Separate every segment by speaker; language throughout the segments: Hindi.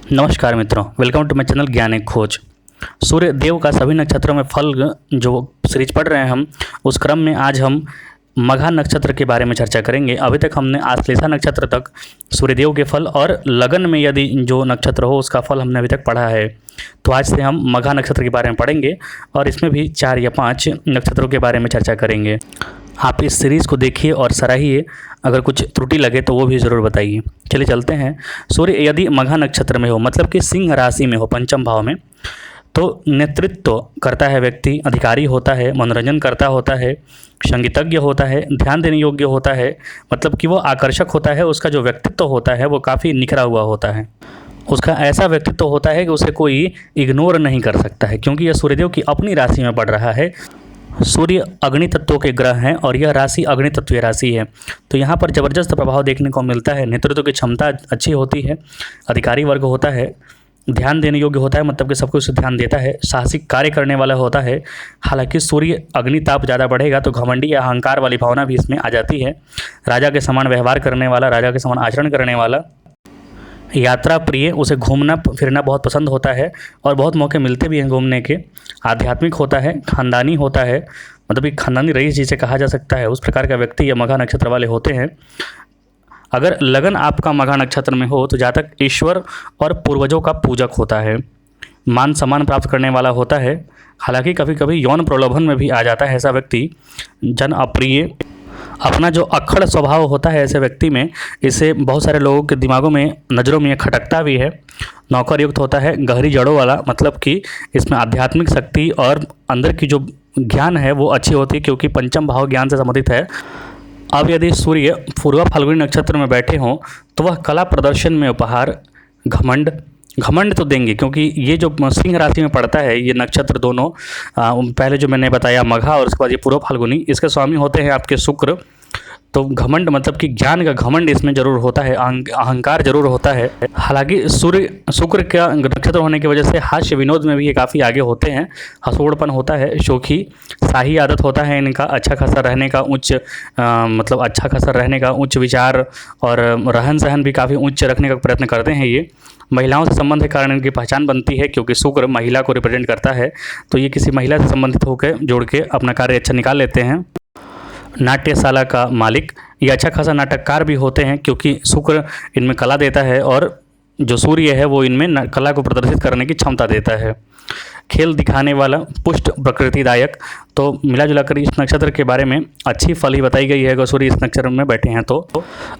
Speaker 1: नमस्कार मित्रों, वेलकम टू माई चैनल ज्ञान एक खोज। सूर्य देव का सभी नक्षत्रों में फल जो सीरीज पढ़ रहे हैं हम, उस क्रम में आज हम मघा नक्षत्र के बारे में चर्चा करेंगे। अभी तक हमने आश्लेषा नक्षत्र तक सूर्यदेव के फल और लगन में यदि जो नक्षत्र हो उसका फल हमने अभी तक पढ़ा है। तो आज से हम मघा नक्षत्र के बारे में पढ़ेंगे और इसमें भी 4 या 5 नक्षत्रों के बारे में चर्चा करेंगे। आप इस सीरीज़ को देखिए और सराहिए, अगर कुछ त्रुटि लगे तो वो भी ज़रूर बताइए। चलिए चलते हैं। सूर्य यदि मघा नक्षत्र में हो, मतलब कि सिंह राशि में हो, पंचम भाव में, तो नेतृत्व करता है व्यक्ति, अधिकारी होता है, मनोरंजन करता होता है, संगीतज्ञ होता है, ध्यान देने योग्य होता है, मतलब कि वो आकर्षक होता है। उसका जो व्यक्तित्व होता है वो काफ़ी निखरा हुआ होता है। उसका ऐसा व्यक्तित्व होता है कि उसे कोई इग्नोर नहीं कर सकता है, क्योंकि यह सूर्यदेव की अपनी राशि में पड़ रहा है। सूर्य अग्नि तत्वों के ग्रह हैं और यह राशि अग्नि तत्वीय राशि है, तो यहाँ पर ज़बरदस्त प्रभाव देखने को मिलता है। नेतृत्व की क्षमता अच्छी होती है, अधिकारी वर्ग होता है, ध्यान देने योग्य होता है, मतलब कि सब कुछ ध्यान देता है, साहसिक कार्य करने वाला होता है। हालांकि सूर्य अग्निताप ज़्यादा बढ़ेगा तो घमंडी या अहंकार वाली भावना भी इसमें आ जाती है। राजा के समान व्यवहार करने वाला, राजा के समान आचरण करने वाला, यात्रा प्रिय, उसे घूमना फिरना बहुत पसंद होता है और बहुत मौके मिलते भी हैं घूमने के। आध्यात्मिक होता है, खानदानी होता है, मतलब कि खानदानी रईस जिसे कहा जा सकता है, उस प्रकार का व्यक्ति ये मघा नक्षत्र वाले होते हैं। अगर लगन आपका मघा नक्षत्र में हो तो जातक ईश्वर और पूर्वजों का पूजक होता है, मान सम्मान प्राप्त करने वाला होता है। हालांकि कभी कभी यौन प्रलोभन में भी आ जाता है ऐसा व्यक्ति, जन अप्रिय। अपना जो अक्खड़ स्वभाव होता है ऐसे व्यक्ति में, इससे बहुत सारे लोगों के दिमागों में, नज़रों में ये खटकता भी है। नौकर युक्त होता है, गहरी जड़ों वाला, मतलब कि इसमें आध्यात्मिक शक्ति और अंदर की जो ज्ञान है वो अच्छी होती है, क्योंकि पंचम भाव ज्ञान से संबंधित है। अब यदि सूर्य पूर्वा फाल्गुनी नक्षत्र में बैठे हों तो वह कला प्रदर्शन में उपहार, घमंड तो देंगे, क्योंकि ये जो सिंह राशि में पड़ता है ये नक्षत्र दोनों, पहले जो मैंने बताया मघा और उसके बाद ये पूर्व फाल्गुनी, इसके स्वामी होते हैं आपके शुक्र। तो घमंड मतलब कि ज्ञान का घमंड इसमें जरूर होता है, अहंकार जरूर होता है। हालांकि सूर्य शुक्र का नक्षत्र होने की वजह से हास्य विनोद में भी ये काफ़ी आगे होते हैं। हंसोड़पन होता है, शोखी, शाही आदत होता है इनका, अच्छा खासा रहने का, मतलब अच्छा खासा रहने का, उच्च विचार और रहन सहन भी काफ़ी उच्च रखने का प्रयत्न करते हैं ये। महिलाओं से संबंध के कारण इनकी पहचान बनती है, क्योंकि शुक्र महिला को रिप्रेजेंट करता है, तो ये किसी महिला से संबंधित होकर जोड़ के अपना कार्य अच्छा निकाल लेते हैं। नाट्यशाला का मालिक, ये अच्छा खासा नाटककार भी होते हैं, क्योंकि शुक्र इनमें कला देता है और जो सूर्य है वो इनमें कला को प्रदर्शित करने की क्षमता देता है। खेल दिखाने वाला, पुष्ट प्रकृतिदायक। तो मिला जुला कर इस नक्षत्र के बारे में अच्छी फल ही बताई गई है अगर सूर्य इस नक्षत्र में बैठे हैं तो।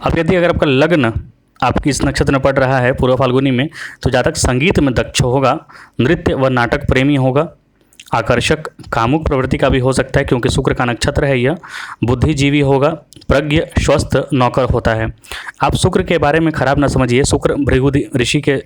Speaker 1: अब यदि अगर आपका लग्न आपकी इस नक्षत्र में पड़ रहा है पूर्व फाल्गुनी में, तो जातक संगीत में दक्ष होगा, नृत्य व नाटक प्रेमी होगा, आकर्षक कामुक प्रवृत्ति का भी हो सकता है, क्योंकि शुक्र का नक्षत्र है यह। बुद्धिजीवी होगा, प्रज्ञ, स्वस्थ नौकर होता है। आप शुक्र के बारे में खराब ना समझिए, शुक्र भृगु ऋषि के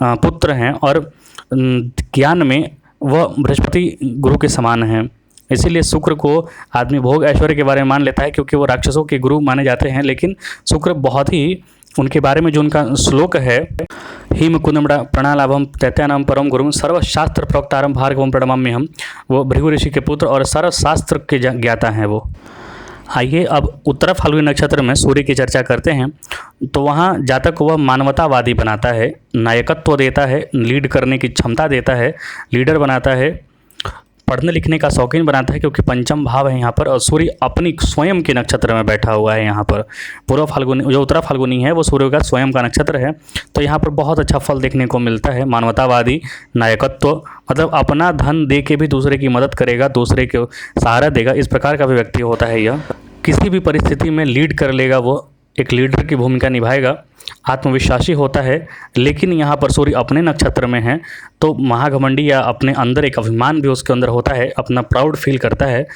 Speaker 1: पुत्र हैं और ज्ञान में वह बृहस्पति गुरु के समान हैं। इसीलिए शुक्र को आदमी भोग ऐश्वर्य के बारे में मान लेता है, क्योंकि वो राक्षसों के गुरु माने जाते हैं। लेकिन शुक्र बहुत ही, उनके बारे में जो उनका श्लोक है, हिम कुंदमड़ा प्रणालाभम दैत्यानाम परम गुरुम सर्वशास्त्र प्रोक्तारम भार्गवम प्रणमाम्यहम, वो भृगु ऋषि के पुत्र और सर्वशास्त्र के ज्ञाता हैं वो। आइए अब उत्तर फाल्गुनी नक्षत्र में सूर्य की चर्चा करते हैं। तो वहाँ जातक को वह मानवतावादी बनाता है, नायकत्व देता है, लीड करने की क्षमता देता है, लीडर बनाता है, पढ़ने लिखने का शौकीन बनाता है, क्योंकि पंचम भाव है यहाँ पर और सूर्य अपनी स्वयं के नक्षत्र में बैठा हुआ है। यहाँ पर पूर्व फाल्गुनी, जो उत्तरा फाल्गुनी है वो सूर्य का स्वयं का नक्षत्र है, तो यहाँ पर बहुत अच्छा फल देखने को मिलता है। मानवतावादी, नायकत्व, मतलब अपना धन दे के भी दूसरे की मदद करेगा, दूसरे को सहारा देगा, इस प्रकार का भी व्यक्ति होता है यह। किसी भी परिस्थिति में लीड कर लेगा, वो एक लीडर की भूमिका निभाएगा, आत्मविश्वासी होता है। लेकिन यहाँ पर सूर्य अपने नक्षत्र में है तो महाघमंडी या अपने अंदर एक अभिमान भी उसके अंदर होता है, अपना प्राउड फील करता है।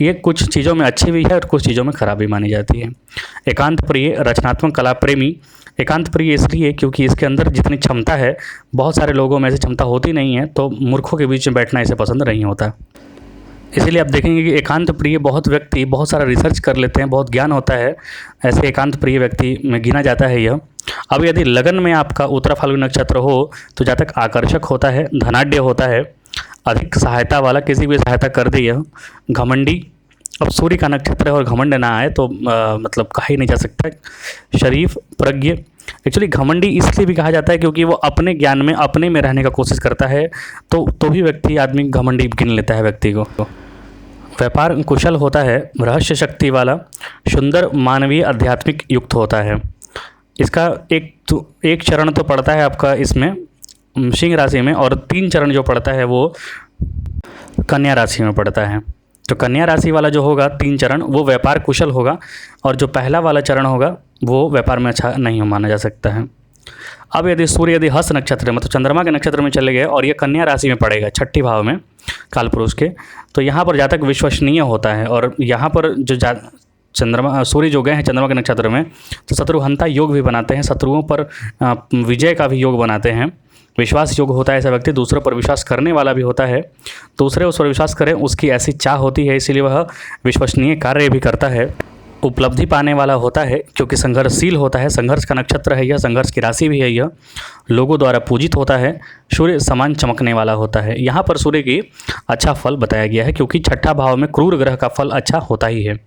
Speaker 1: ये कुछ चीज़ों में अच्छी भी है और कुछ चीज़ों में खराब भी मानी जाती है। एकांत प्रिय, रचनात्मक कला प्रेमी। एकांत प्रिय इसलिए क्योंकि इसके अंदर जितनी क्षमता है, बहुत सारे लोगों में ऐसी क्षमता होती नहीं है, तो मूर्खों के बीच में बैठना इसे पसंद नहीं होता। इसीलिए आप देखेंगे कि एकांत प्रिय बहुत व्यक्ति बहुत सारा रिसर्च कर लेते हैं, बहुत ज्ञान होता है, ऐसे एकांत प्रिय व्यक्ति में गिना जाता है यह। अब यदि लगन में आपका उत्तरा फाल्गुनी नक्षत्र हो तो जातक आकर्षक होता है, धनाढ्य होता है, अधिक सहायता वाला, किसी भी सहायता कर दे यह, घमंडी, अब सूर्य का नक्षत्र है और घमंड ना आए तो मतलब कहा ही नहीं जा सकता। शरीफ, प्रज्ञ। एक्चुअली घमंडी इसलिए भी कहा जाता है क्योंकि वो अपने ज्ञान में अपने में रहने का कोशिश करता है, तो भी व्यक्ति आदमी घमंडी गिन लेता है व्यक्ति को। व्यापार कुशल होता है, रहस्य शक्ति वाला, सुंदर, मानवीय, आध्यात्मिक युक्त होता है। इसका एक चरण तो पड़ता है आपका इसमें सिंह राशि में, और 3 चरण जो पड़ता है वो कन्या राशि में पड़ता है। तो कन्या राशि वाला जो होगा 3 चरण वो व्यापार कुशल होगा, और जो पहला वाला चरण होगा वो व्यापार में अच्छा नहीं माना जा सकता है। अब यदि सूर्य यदि हस्त नक्षत्र मतलब चंद्रमा के नक्षत्र में चले गए और ये कन्या राशि में पड़ेगा 6ठे भाव में कालपुरुष के, तो यहाँ पर जातक विश्वसनीय होता है। और यहाँ पर जो सूर्य जो गए हैं चंद्रमा के नक्षत्र में, तो शत्रुहंता योग भी बनाते हैं, शत्रुओं पर विजय का भी योग बनाते हैं। विश्वास योग होता है ऐसा व्यक्ति, दूसरों पर विश्वास करने वाला भी होता है, दूसरे उस पर विश्वास करें उसकी ऐसी चाह होती है, इसीलिए वह विश्वसनीय कार्य भी करता है। उपलब्धि पाने वाला होता है क्योंकि संघर्षशील होता है, संघर्ष का नक्षत्र है यह, संघर्ष की राशि भी है यह, लोगों द्वारा पूजित होता है, सूर्य समान चमकने वाला होता है। यहाँ पर सूर्य की अच्छा फल बताया गया है क्योंकि 6ठा भाव में क्रूर ग्रह का फल अच्छा होता ही है।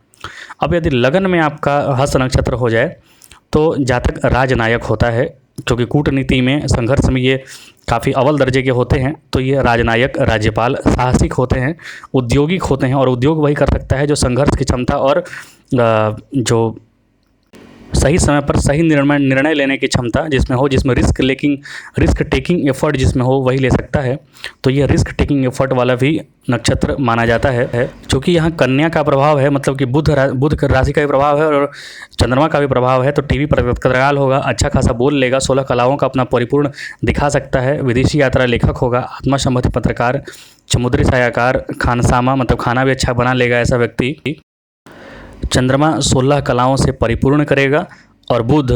Speaker 1: अब यदि लगन में आपका हस्त नक्षत्र हो जाए तो जातक राजनायक होता है, क्योंकि कूटनीति में संघर्ष में ये काफ़ी अव्वल दर्जे के होते हैं, तो ये राजनायक, राज्यपाल, साहसिक होते हैं, उद्योगिक होते हैं। और उद्योग वही कर सकता है जो संघर्ष की क्षमता और जो सही समय पर सही निर्णय लेने की क्षमता जिसमें हो, जिसमें रिस्क टेकिंग एफर्ट जिसमें हो, वही ले सकता है। तो ये रिस्क टेकिंग एफर्ट वाला भी नक्षत्र माना जाता है। क्योंकि यहाँ कन्या का प्रभाव है, मतलब कि बुध राशि का भी प्रभाव है और चंद्रमा का भी प्रभाव है, तो टीवी पर पत्रकार होगा, अच्छा खासा बोल लेगा, 16 कलाओं का अपना परिपूर्ण दिखा सकता है, विदेशी यात्रा लेखक होगा, आत्मा संबंधी पत्रकार, समुद्री सायाकार, खानसामा मतलब खाना भी अच्छा बना लेगा ऐसा व्यक्ति। चंद्रमा 16 कलाओं से परिपूर्ण करेगा और बुध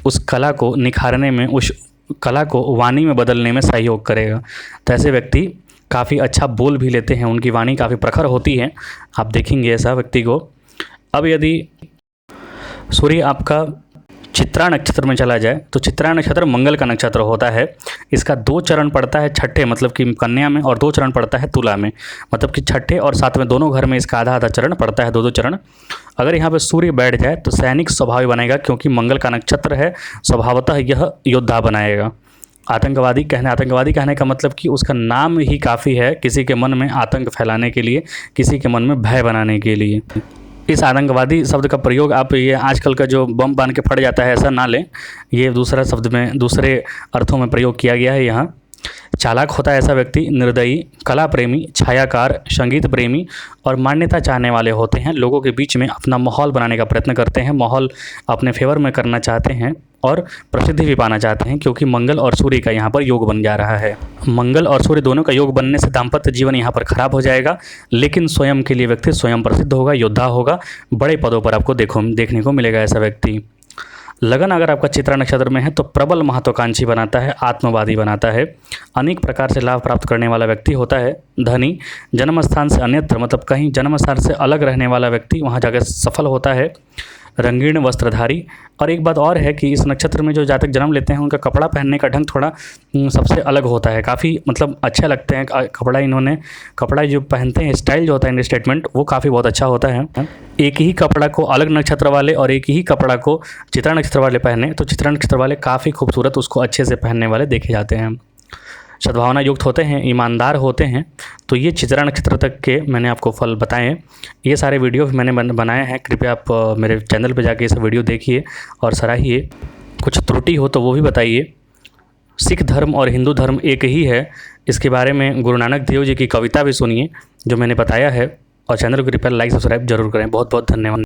Speaker 1: उस कला को निखारने में, उस कला को वाणी में बदलने में सहयोग करेगा। तो ऐसे व्यक्ति काफ़ी अच्छा बोल भी लेते हैं, उनकी वाणी काफ़ी प्रखर होती है, आप देखेंगे ऐसा व्यक्ति को। अब यदि सूर्य आपका चित्रा नक्षत्र में चला जाए तो चित्रा नक्षत्र मंगल का नक्षत्र होता है। इसका 2 चरण पड़ता है 6ठे मतलब कि कन्या में, और 2 चरण पड़ता है तुला में, मतलब कि 6ठे और 7वें दोनों घर में इसका आधा आधा चरण पड़ता है, 2-2 चरण। अगर यहाँ पे सूर्य बैठ जाए तो सैनिक स्वभाव बनेगा, क्योंकि मंगल का नक्षत्र है, स्वभावतः यह योद्धा बनाएगा। आतंकवादी कहने का मतलब कि उसका नाम ही काफ़ी है किसी के मन में आतंक फैलाने के लिए, किसी के मन में भय बनाने के लिए। इस आतंकवादी शब्द का प्रयोग आप ये आजकल का जो बम बांध के फट जाता है ऐसा ना लें, ये दूसरा शब्द में दूसरे अर्थों में प्रयोग किया गया है यहाँ। चालाक होता है ऐसा व्यक्ति, निर्दयी, कला प्रेमी, छायाकार, संगीत प्रेमी और मान्यता चाहने वाले होते हैं। लोगों के बीच में अपना माहौल बनाने का प्रयत्न करते हैं, माहौल अपने फेवर में करना चाहते हैं और प्रसिद्धि भी पाना चाहते हैं, क्योंकि मंगल और सूर्य का यहाँ पर योग बन जा रहा है। मंगल और सूर्य दोनों का योग बनने से दाम्पत्य जीवन यहाँ पर खराब हो जाएगा, लेकिन स्वयं के लिए व्यक्ति स्वयं प्रसिद्ध होगा, योद्धा होगा, बड़े पदों पर आपको देखने को मिलेगा ऐसा व्यक्ति। लगन अगर आपका चित्रा नक्षत्र में है तो प्रबल महत्वाकांक्षी बनाता है, आत्मवादी बनाता है, अनेक प्रकार से लाभ प्राप्त करने वाला व्यक्ति होता है। धनी, जन्म स्थान से अन्यत्र मतलब कहीं जन्म स्थान से अलग रहने वाला व्यक्ति वहाँ जाकर सफल होता है। रंगीन वस्त्रधारी, और एक बात और है कि इस नक्षत्र में जो जातक जन्म लेते हैं उनका कपड़ा पहनने का ढंग थोड़ा सबसे अलग होता है, काफ़ी मतलब अच्छे लगते हैं कपड़ा जो पहनते हैं, स्टाइल जो होता है, स्टेटमेंट वो काफ़ी बहुत अच्छा होता है। एक ही कपड़ा को अलग नक्षत्र वाले और एक ही कपड़ा को चित्रा नक्षत्र वाले पहने तो चित्रा नक्षत्र वाले काफ़ी खूबसूरत उसको अच्छे से पहनने वाले देखे जाते हैं। सद्भावना युक्त होते हैं, ईमानदार होते हैं। तो ये चित्रा नक्षत्र तक के मैंने आपको फल बताएं। ये सारे वीडियो भी मैंने बनाए हैं, कृपया आप मेरे चैनल पर जाके ये सब वीडियो देखिए और सराहिए। कुछ त्रुटि हो तो वो भी बताइए। सिख धर्म और हिंदू धर्म एक ही है, इसके बारे में गुरु नानक देव जी की कविता भी सुनिए जो मैंने बताया है, और चैनल को कृपया लाइक सब्सक्राइब जरूर करें। बहुत बहुत धन्यवाद।